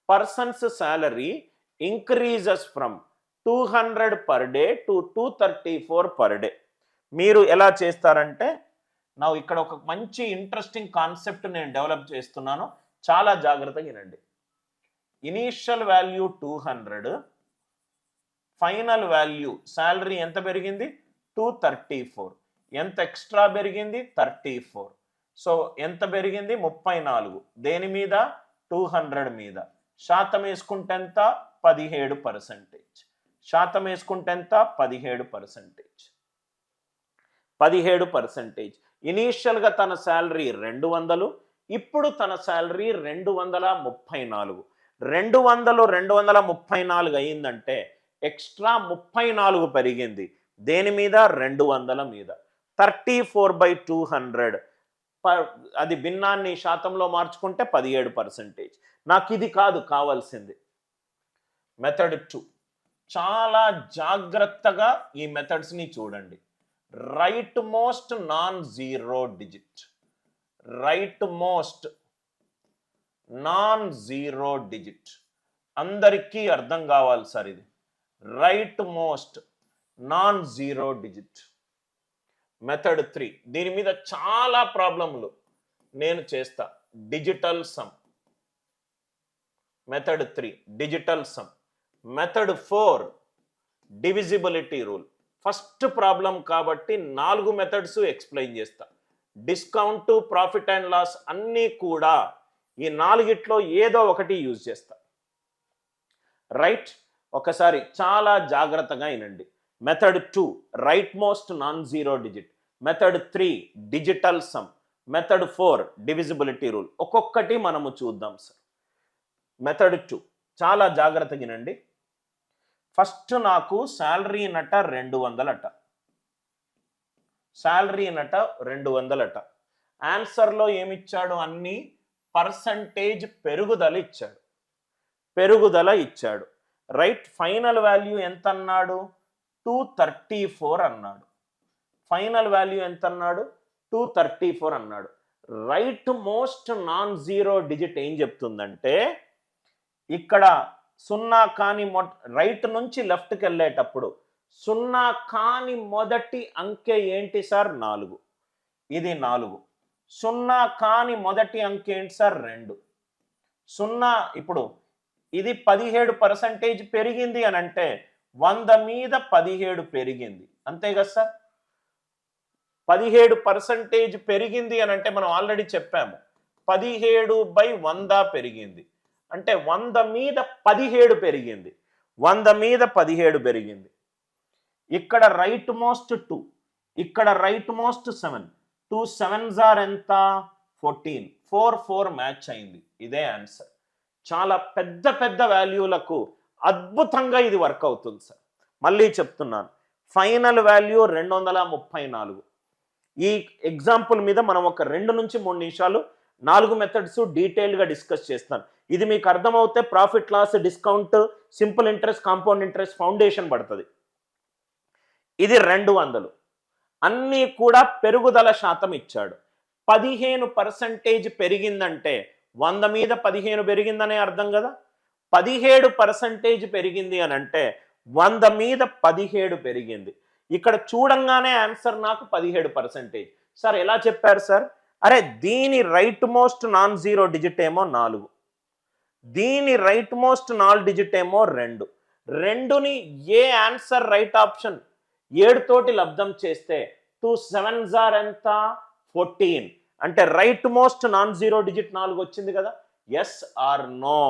Persons salary increases from 200 per day to 234 per day. మీరు ఎలా చేస్తారంటే, నా ఇక్కడ ఒక మంచి ఇంట్రెస్టింగ్ కాన్సెప్ట్ నేను డెవలప్ చేస్తున్నాను, చాలా జాగ్రత్తగా వినండి. Initial value 200, final value salary ఎంత పెరిగింది 234, ఎంత ఎక్స్ట్రా పెరిగింది 34. సో ఎంత పెరిగింది 34, దేని మీద 200 మీద. శాతం వేసుకుంటే ఎంత 17%. శాతం వేసుకుంటే ఎంత 17%. 17%. ఇనీషియల్గా తన శాలరీ 200, ఇప్పుడు తన శాలరీ 234. 234 అయిందంటే ఎక్స్ట్రా 34 పెరిగింది, దేని మీద 200 మీద. 34/200 అది భిన్నాన్ని శాతంలో మార్చుకుంటే 17%. నాకు ఇది కాదు కావాల్సింది. మెథడ్ 2, చాలా జాగ్రత్తగా ఈ మెథడ్స్ని చూడండి. Right most non zero digit. Right most non zero digit అందరికీ అర్థం కావాలి సార్. ఇది right most non zero digit. Method 3, దీని మీద చాలా ప్రాబ్లంలు నేను చేస్తా. Digital sum. Method 3 digital sum. Method 4 divisibility rule. First problem కాబట్టి 4 మెథడ్స్ ఎక్స్ప్లెయిన్ చేస్తా. డిస్కౌంట్, ప్రాఫిట్ అండ్ లాస్ అన్నీ కూడా ఈ 4గిట్లో ఏదో ఒకటి యూజ్ చేస్తా. రైట్, ఒకసారి చాలా జాగ్రత్తగా వినండి. Method 2 right most non zero digit. Method 3 digital sum. Method 4 divisibility rule. ఒక్కొక్కటి మనము చూద్దాం సార్. మెథడ్ 2 చాలా జాగ్రత్తగా వినండి. ఫస్ట్ నాకు శాలరీ నట 200 శాలరీ నట 200. ఆన్సర్లో ఏమిచ్చాడు, అన్ని పర్సంటేజ్ పెరుగుదల ఇచ్చాడు. పెరుగుదల ఇచ్చాడు. రైట్, ఫైనల్ వాల్యూ ఎంత అన్నాడు 234 అన్నాడు. ఫైనల్ వాల్యూ ఎంత అన్నాడు 234 అన్నాడు. Right most non zero digit ఏం చెప్తుందంటే, ఇక్కడ సున్నా కాని రైట్ నుంచి లెఫ్ట్కి వెళ్ళేటప్పుడు సున్నా కాని మొదటి అంకె ఏంటి సార్ 4. ఇది 4. సున్నా కాని మొదటి అంకె ఏంటి సార్ 2. సున్నా ఇప్పుడు ఇది 17% పెరిగింది అని అంటే 100 మీద 17 పెరిగింది, అంతే కదా సార్. 17% పెరిగింది అని అంటే మనం ఆల్రెడీ చెప్పాము 17/100 పెరిగింది అంటే 100 మీద 17 పెరిగింది. 100 మీద 17 పెరిగింది. ఇక్కడ రైట్ మోస్ట్ 2, ఇక్కడ రైట్ మోస్ట్ 7. 2 7s ఆర్ ఎంత 14. 4 మ్యాచ్ అయింది. ఇదే ఆన్సర్. చాలా పెద్ద పెద్ద వాల్యూలకు అద్భుతంగా ఇది వర్క్ అవుతుంది సార్. మళ్ళీ చెప్తున్నాను, ఫైనల్ వాల్యూ 234. ఈ ఎగ్జాంపుల్ మీద మనం ఒక 2 నుంచి 3 నిమిషాలు 4 మెథడ్స్ డీటెయిల్గా డిస్కస్ చేస్తాను. ఇది మీకు అర్థమవుతే profit loss, discount, simple interest, compound interest foundation పడుతుంది. ఇది 200. అన్నీ కూడా పెరుగుదల శాతం ఇచ్చాడు. 15% పెరిగిందంటే 100 మీద 15 పెరిగిందనే అర్థం కదా. 17% పెరిగింది అని అంటే 100 మీద 17 పెరిగింది. ఇక్కడ చూడంగానే ఆన్సర్ నాకు 17%. సార్ ఎలా చెప్పారు సార్? అరే దీని right most non zero digit ఏమో 4, దీని రైట్ మోస్ట్ నాన్ డిజిట్ ఏమో 2. 2ని ఏ ఆన్సర్ రైట్ ఆప్షన్ 7 తోటి లబ్ధం చేస్తే 2 7s ఆర్ ఎంత 14. అంటే right most non zero digit 4 వచ్చింది కదా. Yes or no?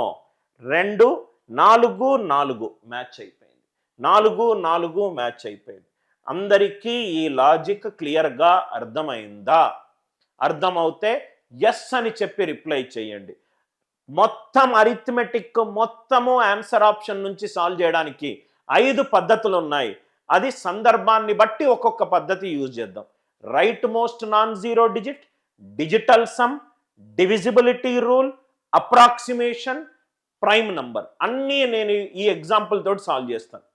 2 4 4 మ్యాచ్ అయిపోయింది. 4 4 మ్యాచ్ అయిపోయింది. అందరికీ ఈ లాజిక్ క్లియర్గా అర్థమైందా? అర్థమవుతే ఎస్ అని చెప్పి రిప్లై చేయండి. మొత్తం అరిథమెటిక్ మొత్తము ఆన్సర్ ఆప్షన్ నుంచి సాల్వ్ చేయడానికి 5 పద్ధతులు ఉన్నాయి. అది సందర్భాన్ని బట్టి ఒక్కొక్క పద్ధతి యూజ్ చేద్దాం. Right most non zero digit, digital sum, divisibility rule, approximation, prime number అన్నీ నేను ఈ ఎగ్జాంపుల్ తోటి సాల్వ్ చేస్తాను.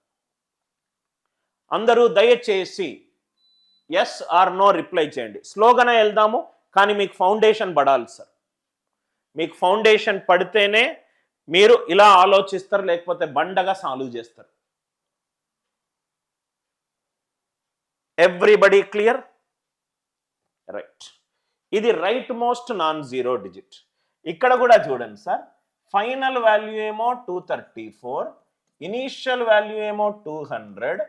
అందరూ దయచేసి ఎస్ ఆర్ నో రిప్లై చేయండి. స్లోగానే వెళ్దాము, కానీ మీకు ఫౌండేషన్ పడాలి సార్. మీకు ఫౌండేషన్ పడితేనే మీరు ఇలా ఆలోచిస్తారు, లేకపోతే బండగా సాల్వ్ చేస్తారు. Everybody clear? రైట్. ఇది right most non zero digit. ఇక్కడ కూడా చూడండి సార్, ఫైనల్ వాల్యూ ఏమో 234, ఇనీషియల్ వాల్యూ ఏమో 200.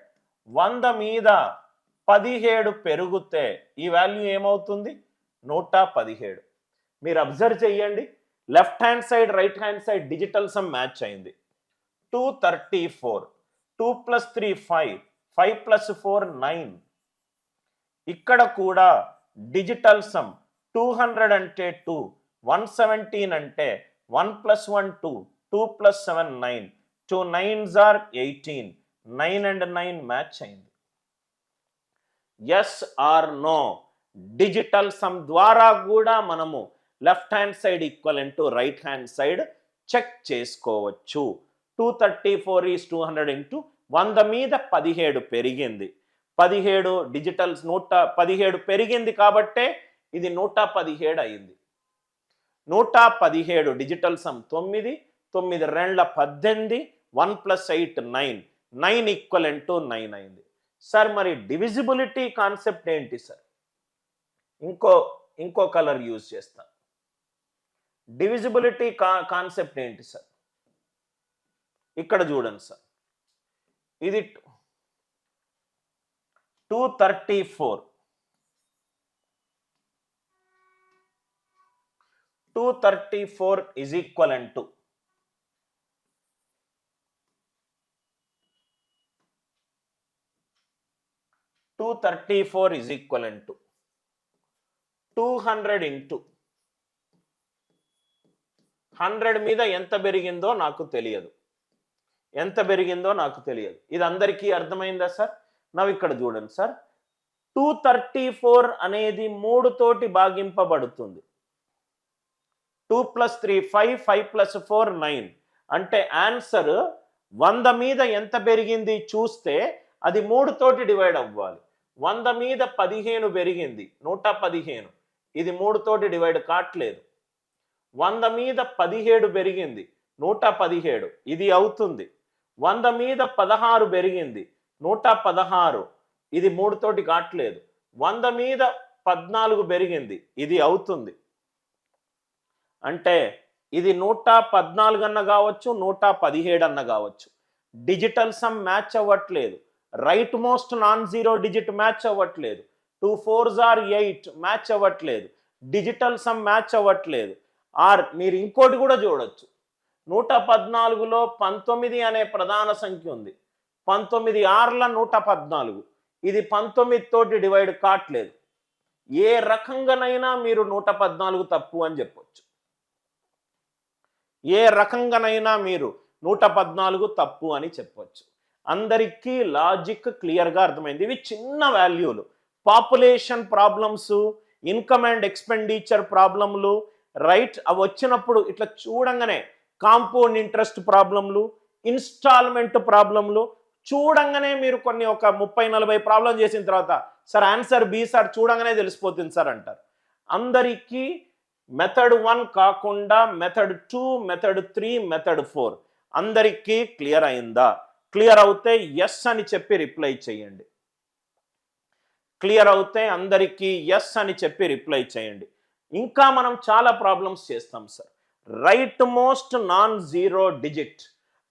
100 మీద 17 పెరిగితే ఈ వాల్యూ ఏమవుతుంది? 117. మీరు అబ్జర్వ్ చేయండి, left hand side right hand side digital sum match అయింది. 234, 2 + 3 5, 5 + 4 9. ఇక్కడ కూడా డిజిటల్ సమ్ 200 అంటే 2, 117 అంటే 1 + 1 2, 2 + 7 9, 2 9s are 18, 9 and 9 మ్యాచ్ అయింది. Yes or no? Digital sum ద్వారా కూడా మనము left hand side equivalent to right hand side check చేసుకోవచ్చు. 234 is 200 into 100 మీద 17 పెరిగింది. 17 డిజిటల్స్ 117 పెరిగింది కాబట్టే ఇది 117 అయింది. 117 డిజిటల్ సమ్ 9, 9 2 18, 1 + 8 9, 9 ఈక్వలెంట్ టు 9 అయింది. సార్ మరి డివిజిబిలిటీ కాన్సెప్ట్ ఏంటి సార్? ఇంకో కలర్ యూజ్ చేస్తాను. డివిజిబిలిటీ కాన్సెప్ట్ ఏంటి సార్? ఇక్కడ చూడండి సార్, ఇది 234, 234 is equivalent to 234 is equivalent to 200 into 100 మీద ఎంత పెరిగిందో నాకు తెలియదు. ఇది అందరికీ అర్థమైందా సార్? నవ్వు ఇక్కడ చూడండి సార్, 234 అనేది 3 తోటి భాగింపబడుతుంది. 2 + 3 5, 5 + 4 9. అంటే ఆన్సర్ 100 మీద ఎంత పెరిగింది చూస్తే అది 3 తోటి డివైడ్ అవ్వాలి. 100 మీద 15 పెరిగింది, 115. ఇది 3 తోటి డివైడ్ కావట్లేదు. 100 మీద 17 పెరిగింది, 117. ఇది అవుతుంది. 100 మీద 16 పెరిగింది, 116. ఇది 3 తోటి కావట్లేదు. 100 మీద 14 పెరిగింది, ఇది అవుతుంది. అంటే ఇది 114 అన్న కావచ్చు, 117 అన్న కావచ్చు. డిజిటల్ సమ్ మ్యాచ్ అవ్వట్లేదు. Right most non zero digit match అవ్వట్లేదు. 2 4s are 8 మ్యాచ్ అవ్వట్లేదు. డిజిటల్ సమ్ మ్యాచ్ అవ్వట్లేదు. ఆర్ మీరు ఇంకోటి కూడా చూడొచ్చు, 114లో 19 అనే ప్రధాన సంఖ్య ఉంది. 19 6ల 114. ఇది 19 తోటి డివైడ్ కావట్లేదు. ఏ రకంగానైనా మీరు 114 తప్పు అని చెప్పొచ్చు. ఏ రకంగానైనా మీరు 114 తప్పు అని చెప్పొచ్చు. అందరికీ లాజిక్ క్లియర్గా అర్థమైంది. ఇవి చిన్న వాల్యూలు. Population problems, income and expenditure ప్రాబ్లంలు, రైట్, అవి వచ్చినప్పుడు ఇట్లా చూడంగానే కాంపౌండ్ ఇంట్రెస్ట్ ప్రాబ్లంలు, ఇన్స్టాల్మెంట్ ప్రాబ్లంలు చూడంగానే మీరు కొన్ని ఒక 30-40 ప్రాబ్లం చేసిన తర్వాత సార్ ఆన్సర్ బి సార్ చూడంగానే తెలిసిపోతుంది సార్ అంటారు. అందరికీ మెథడ్ 1 కాకుండా మెథడ్ 2, మెథడ్ 3, మెథడ్ 4 అందరికీ క్లియర్ అయిందా? క్లియర్ అవుతే ఎస్ అని చెప్పి రిప్లై చేయండి. క్లియర్ అవుతే అందరికీ ఎస్ అని చెప్పి రిప్లై చేయండి. ఇంకా మనం చాలా ప్రాబ్లమ్స్ చేస్తాం sir. Right most non zero digit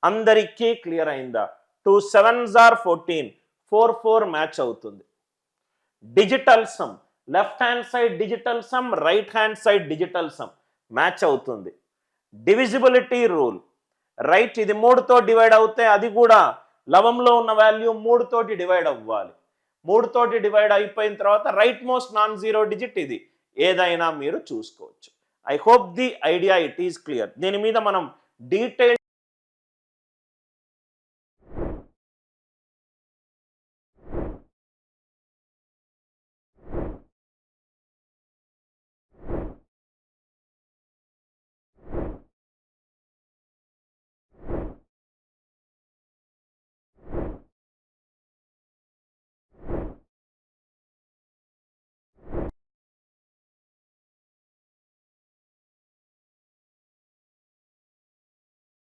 అందరికీ క్లియర్ అయిందా? 2 7s are 14, 4 4 మ్యాచ్ అవుతుంది. Digital sum left hand side digital sum, right hand side digital sum match అవుతుంది. డివిజిబిలిటీ రూల్, రైట్, ఇది 3తో డివైడ్ అవుతే అది కూడా లవంలో ఉన్న వాల్యూ 3 తోటి డివైడ్ అవ్వాలి. 3 తోటి డివైడ్ అయిపోయిన తర్వాత right most non zero digit ఇది ఏదైనా మీరు చూసుకోవచ్చు. I hope the idea it is clear. దీని మీద మనం డీటెయిల్